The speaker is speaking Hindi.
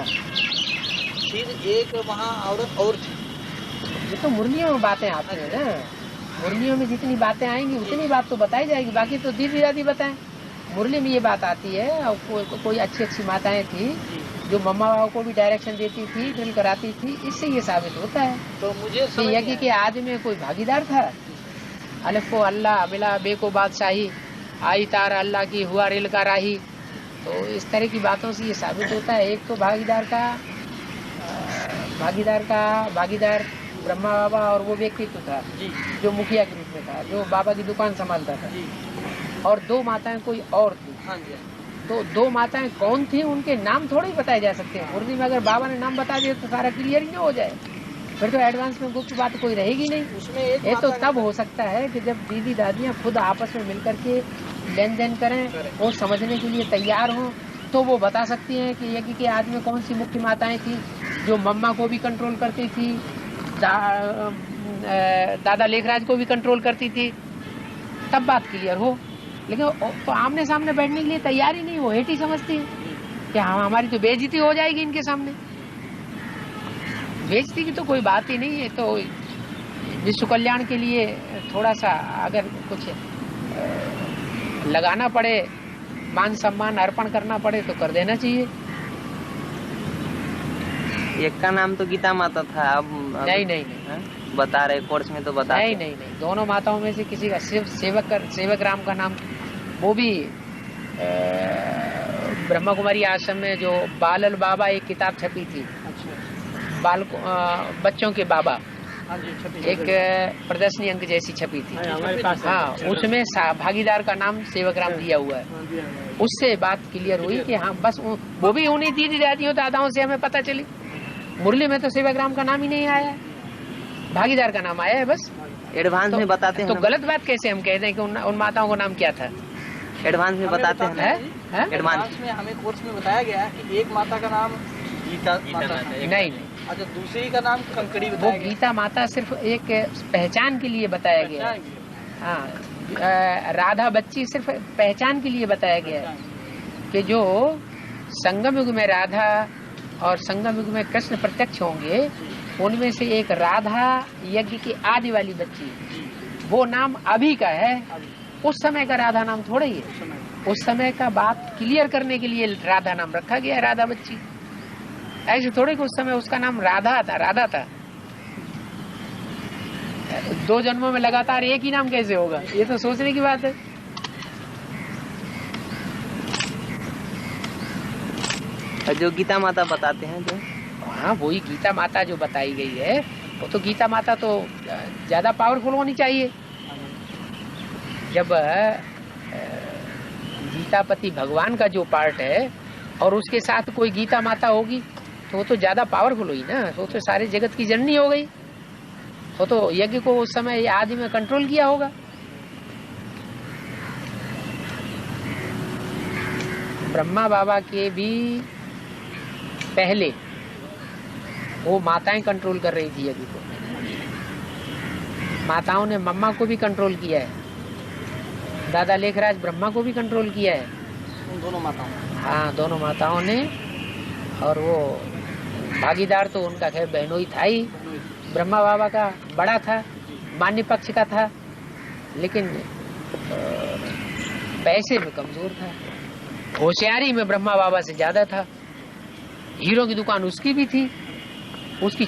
फिर एक वहाँ औरत और थी। ये तो मुरलियों में बातें आती है ना, मुरलियों में जितनी बातें आएंगी उतनी बात तो बताई जाएगी, बाकी तो दीदी दादी बताएं। मुरली में ये बात आती है। और कोई अच्छी अच्छी माताएं थी जो मम्मा बाबा को भी डायरेक्शन देती थी, ड्रिल कराती थी। इससे ये साबित होता है तो मुझे कि समझ यज्ञ के आज में कोई भागीदार था। अलिफ को अल्लाह, बिला बे को बादशाही, आई तार अल्लाह की, हुआ रेल का राही। तो इस तरह की बातों से ये साबित होता है एक तो भागीदार ब्रह्मा बाबा और वो व्यक्तित्व था जो मुखिया के रूप में था, जो बाबा की दुकान संभालता था। और दो माताएं कोई और थी। तो दो माताएं कौन थी उनके नाम थोड़े ही बताए जा सकते हैं। मुरली में अगर बाबा ने नाम बता दिया तो सारा क्लियर ही ना हो जाए, फिर तो एडवांस में गुप्त बात कोई रहेगी नहीं। उसमें ये तो तब हो सकता है कि जब दीदी दादियां खुद आपस में मिलकर के लेन देन करें और समझने के लिए तैयार हों, तो वो बता सकती हैं कि यज्ञ के आज में कौन सी मुख्य माताएं थी जो मम्मा को भी कंट्रोल करती थी, दादा लेखराज को भी कंट्रोल करती थी, तब बात क्लियर हो। लेकिन तो आमने सामने बैठने के लिए तैयार ही नहीं, वो हेटी समझती है कि हाँ हमारी तो बेइज्जती हो जाएगी इनके सामने। बेइज्जती की तो कोई बात ही नहीं है। तो विश्व कल्याण के लिए थोड़ा सा अगर कुछ लगाना पड़े, मान सम्मान अर्पण करना पड़े तो कर देना चाहिए। एक का नाम तो गीता माता था, अब नहीं बता रहे कोर्स में तो बता नहीं, दोनों माताओं में से किसी का सेवक राम का नाम, वो भी ब्रह्मा कुमारी आश्रम में जो बालल बाबा एक किताब छपी थी, बच्चों के बाबा, एक प्रदर्शनी अंक जैसी छपी थी। हाँ, उसमें भागीदार का नाम सेवक राम दिया हुआ है। उससे बात क्लियर हुई कि हाँ बस वो भी उन्हीं दीदी दादियों दादाओं से हमें पता चली। मुरली में तो सेवक राम का नाम ही नहीं आया, भागीदार का नाम आया है बस। एडवांस में बताते हैं तो गलत बात कैसे हम कहते हैं कि उन माताओं का नाम क्या था? एडवांस में बताते हैं। एडवांस में हमें कोर्स में बताया गया कि एक माता का नाम गीता माता नहीं। अच्छा, दूसरी का नाम कंकड़ी वो बताया गया। गीता माता सिर्फ एक पहचान के लिए बताया गया। हाँ, राधा बच्ची सिर्फ पहचान के लिए बताया गया कि जो संगम युग में राधा और संगम युग में कृष्ण प्रत्यक्ष होंगे, उनमें से एक राधा यज्ञ की आदि वाली बच्ची, वो नाम अभी का है, उस समय का राधा नाम थोड़ा ही है। उस समय का बात क्लियर करने के लिए राधा नाम रखा गया है, राधा बच्ची। ऐसे थोड़े कि उस समय उसका नाम राधा था। 2 जन्मों में लगातार एक ही नाम कैसे होगा? ये तो सोचने की बात है। जो गीता माता बताते हैं जो, हाँ वही गीता माता जो बताई गई है, वो तो गीता माता तो ज्यादा पावरफुल होनी चाहिए। जब गीतापति भगवान का जो पार्ट है और उसके साथ कोई गीता माता होगी तो वो तो ज्यादा पावरफुल हुई ना, वो तो सारे जगत की जननी हो गई। वो तो यज्ञ को उस समय आदि में कंट्रोल किया होगा। ब्रह्मा बाबा के भी पहले वो माताएं कंट्रोल कर रही थी यज्ञ को। माताओं ने मम्मा को भी कंट्रोल किया है, दादा लेखराज ब्रह्मा को भी कंट्रोल किया है। दोनों माताओं, हाँ दोनों माताओं ने। और वो भागीदार तो उनका खैर बहनोई था ही। ब्रह्मा बाबा का बड़ा था, मान्य पक्ष का था, लेकिन पैसे में कमजोर था। होशियारी में ब्रह्मा बाबा से ज्यादा था। हीरो की दुकान उसकी भी थी, उसकी